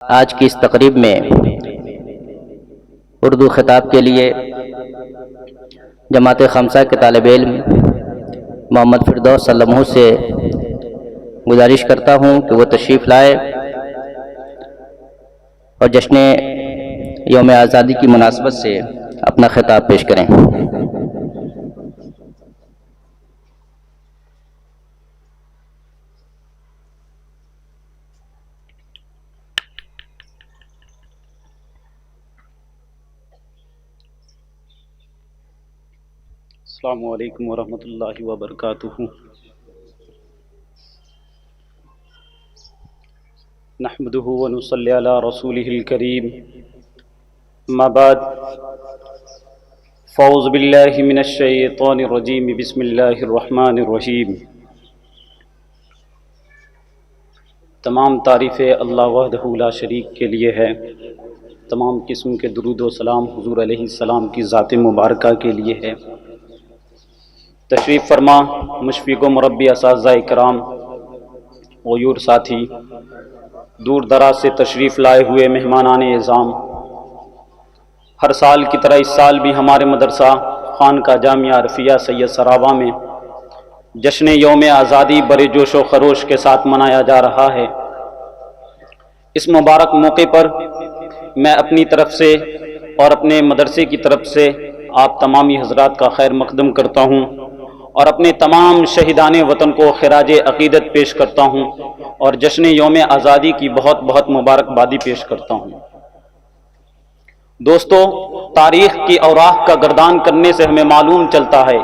آج کی اس تقریب میں اردو خطاب کے لیے جماعت خمسہ کے طالب علم محمد فردوس سلمہ سے گزارش کرتا ہوں کہ وہ تشریف لائے اور جشن یوم آزادی کی مناسبت سے اپنا خطاب پیش کریں۔ السلام علیکم ورحمۃ اللہ وبرکاتہ۔ نحمدہ ونصلی علی رسولہ الکریم، اما بعد فاعوذ باللہ من الشیطان الرجیم، بسم اللہ الرحمن الرحیم۔ تمام تعریفیں اللہ وحدہ لا شریک کے لیے ہے، تمام قسم کے درود و سلام حضور علیہ السلام کی ذات مبارکہ کے لیے ہے۔ تشریف فرما مشفق و مربی اساتذہ کرام، غیور ساتھی، دور دراز سے تشریف لائے ہوئے مہمانان اعظام، ہر سال کی طرح اس سال بھی ہمارے مدرسہ خانقاہ جامعہ عرفیہ سید سراواں میں جشن یوم آزادی بڑے جوش و خروش کے ساتھ منایا جا رہا ہے۔ اس مبارک موقع پر میں اپنی طرف سے اور اپنے مدرسے کی طرف سے آپ تمامی حضرات کا خیر مقدم کرتا ہوں اور اپنے تمام شہیدان وطن کو خراج عقیدت پیش کرتا ہوں اور جشن یوم آزادی کی بہت بہت مبارکبادی پیش کرتا ہوں۔ دوستو، تاریخ کی اوراق کا گردان کرنے سے ہمیں معلوم چلتا ہے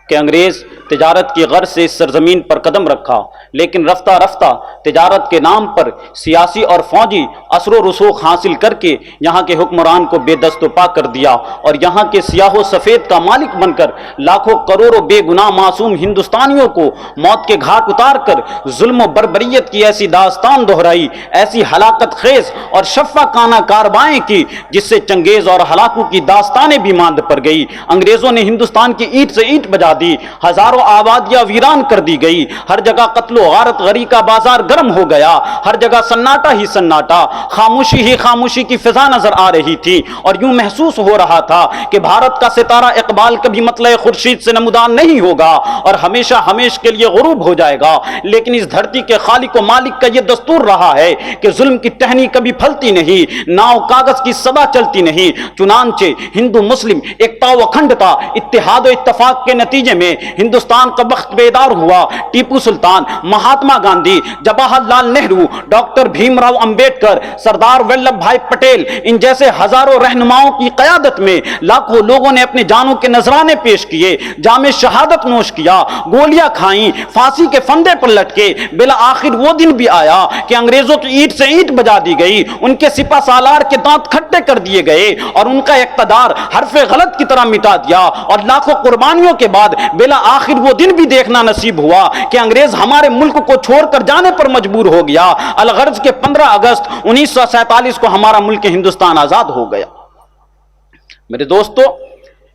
کہ انگریز تجارت کی غرض سے اس سرزمین پر قدم رکھا، لیکن رفتہ رفتہ تجارت کے نام پر سیاسی اور فوجی اثر و رسوخ حاصل کر کے یہاں کے حکمران کو بے دست و پا کر دیا اور یہاں کے سیاہ و سفید کا مالک بن کر لاکھوں کروڑوں بے گناہ معصوم ہندوستانیوں کو موت کے گھاٹ اتار کر ظلم و بربریت کی ایسی داستان دہرائی، ایسی ہلاکت خیز اور شفاقانہ کارروائیں کی جس سے چنگیز اور ہلاکو کی داستانیں بھی ماند پڑ گئی۔ انگریزوں نے ہندوستان کی اینٹ سے اینٹ بجا دی، ہزاروں آبادیاں ویران کر دی گئی، ہر جگہ قتل و غارت غری کا بازار گرم ہو گیا، ہر جگہ سناٹا ہی سناٹا، خاموشی ہی خاموشی کی فضا نظر آ رہی تھی اور یوں محسوس ہو رہا تھا کہ بھارت کا ستارہ اقبال کبھی مطلع خورشید سے نمودار نہیں ہوگا اور ہمیشہ ہمیش کے لیے غروب ہو جائے گا۔ لیکن اس دھرتی کے خالق و مالک کا یہ دستور رہا ہے کہ ظلم کی ٹہنی کبھی پھلتی نہیں، ناؤ کاغذ کی صدا چلتی نہیں۔ چنانچہ ہندو مسلم ایکتا و اکھنڈتا، اتحاد و اتفاق کے نتیجے میں ہندوستان کا وقت بیدار ہوا۔ ٹیپو سلطان، مہاتما گاندھی، جواہر لال نہرو، ڈاکٹر بھیم راؤ امبیڈکر، سردار ولبھ بھائی پٹیل، ان جیسے ہزاروں رہنماؤں کی قیادت میں لاکھوں لوگوں نے اپنے جانوں کے نذرانے پیش کیے، جام شہادت نوش کیا، گولیاں کھائیں، پھانسی کے پھندے پر لٹکے۔ بالآخر وہ دن بھی آیا کہ انگریزوں کی اینٹ سے اینٹ بجا دی گئی، ان کے سپہ سالار کے دانت کھٹے کر دیے گئے اور ان کا اقتدار حرف غلط کی طرح مٹا دیا، اور لاکھوں قربانیوں کے بعد بالآخر وہ دن بھی دیکھنا نصیب ہوا کہ انگریز ہمارے ملک کو چھوڑ کر جانے پر مجبور ہو گیا۔ الغرض کے 15 اگست 1947 کو ہمارا ملک ہندوستان آزاد ہو گیا۔ میرے دوستو،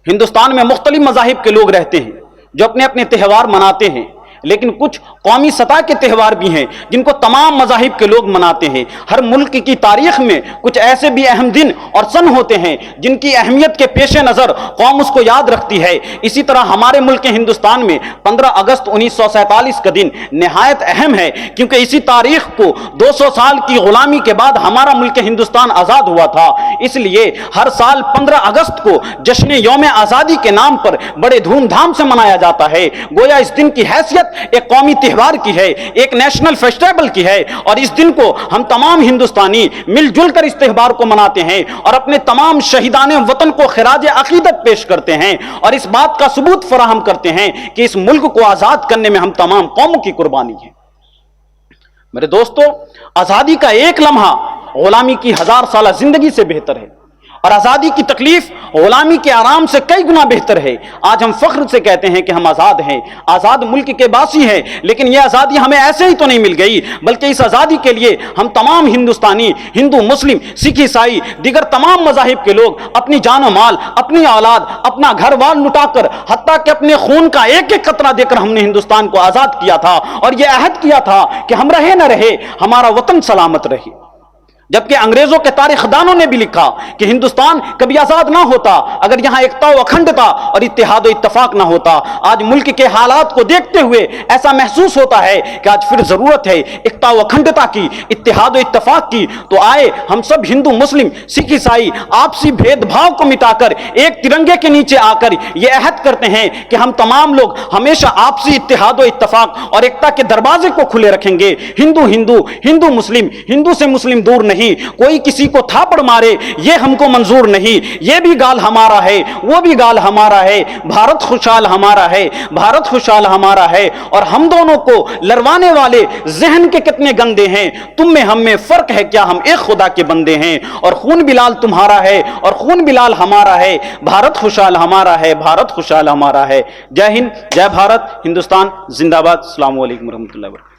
ہندوستان میں مختلف مذاہب کے لوگ رہتے ہیں جو اپنے اپنے تہوار مناتے ہیں، لیکن کچھ قومی سطح کے تہوار بھی ہیں جن کو تمام مذاہب کے لوگ مناتے ہیں۔ ہر ملک کی تاریخ میں کچھ ایسے بھی اہم دن اور سن ہوتے ہیں جن کی اہمیت کے پیش نظر قوم اس کو یاد رکھتی ہے۔ اسی طرح ہمارے ملک ہندوستان میں 15 اگست 1947 کا دن نہایت اہم ہے، کیونکہ اسی تاریخ کو 200 سال کی غلامی کے بعد ہمارا ملک ہندوستان آزاد ہوا تھا۔ اس لیے ہر سال 15 اگست کو جشن یوم آزادی کے نام پر بڑے دھوم دھام سے منایا جاتا ہے، گویا اس دن کی حیثیت ایک قومی تہوار کی ہے، ایک نیشنل فیسٹیول کی ہے، اور اس دن کو ہم تمام ہندوستانی مل جل کر اس تہوار کو مناتے ہیں اور اپنے تمام شہیدان وطن کو خراج عقیدت پیش کرتے ہیں اور اس بات کا ثبوت فراہم کرتے ہیں کہ اس ملک کو آزاد کرنے میں ہم تمام قوموں کی قربانی ہے۔ میرے دوستو، آزادی کا ایک لمحہ غلامی کی 1000 سالہ زندگی سے بہتر ہے، اور آزادی کی تکلیف غلامی کے آرام سے کئی گنا بہتر ہے۔ آج ہم فخر سے کہتے ہیں کہ ہم آزاد ہیں، آزاد ملک کے باسی ہیں، لیکن یہ آزادی ہمیں ایسے ہی تو نہیں مل گئی، بلکہ اس آزادی کے لیے ہم تمام ہندوستانی، ہندو، مسلم، سکھ، عیسائی، دیگر تمام مذاہب کے لوگ اپنی جان و مال، اپنی اولاد، اپنا گھر بار لٹا کر، حتیٰ کہ اپنے خون کا ایک ایک قطرہ دے کر ہم نے ہندوستان کو آزاد کیا تھا، اور یہ عہد کیا تھا کہ ہم رہے نہ رہے، ہمارا وطن سلامت رہے۔ جبکہ انگریزوں کے تاریخ دانوں نے بھی لکھا کہ ہندوستان کبھی آزاد نہ ہوتا اگر یہاں ایکتا و اکھنڈتا اور اتحاد و اتفاق نہ ہوتا۔ آج ملک کے حالات کو دیکھتے ہوئے ایسا محسوس ہوتا ہے کہ آج پھر ضرورت ہے ایکتا و اکھنڈتا کی، اتحاد و اتفاق کی۔ تو آئے ہم سب ہندو مسلم سکھ عیسائی آپسی بھید بھاؤ کو مٹا کر ایک ترنگے کے نیچے آ کر یہ عہد کرتے ہیں کہ ہم تمام لوگ ہمیشہ آپسی اتحاد و اتفاق اور ایکتا کے دروازے کو کھلے رکھیں گے۔ ہندو مسلم، ہندو سے مسلم دور نہیں، کوئی کسی کو تھاپڑ مارے یہ ہم کو منظور نہیں۔ یہ بھی گال ہمارا ہے، وہ بھی گال ہمارا ہے، بھارت خوشحال ہمارا ہے، بھارت خوشحال ہمارا ہے۔ اور ہم دونوں کو لڑوانے والے ذہن کے کتنے گندے ہیں، تم میں ہم میں فرق ہے کیا، ہم ایک خدا کے بندے ہیں۔ اور خون بلال تمہارا ہے اور خون بلال ہمارا ہے، بھارت خوشحال ہمارا ہے، بھارت خوشحال ہمارا ہے۔ جے ہند، جے بھارت، ہندوستان زندہ باد۔ السلام علیکم ورحمۃ اللہ وبرکاتہ۔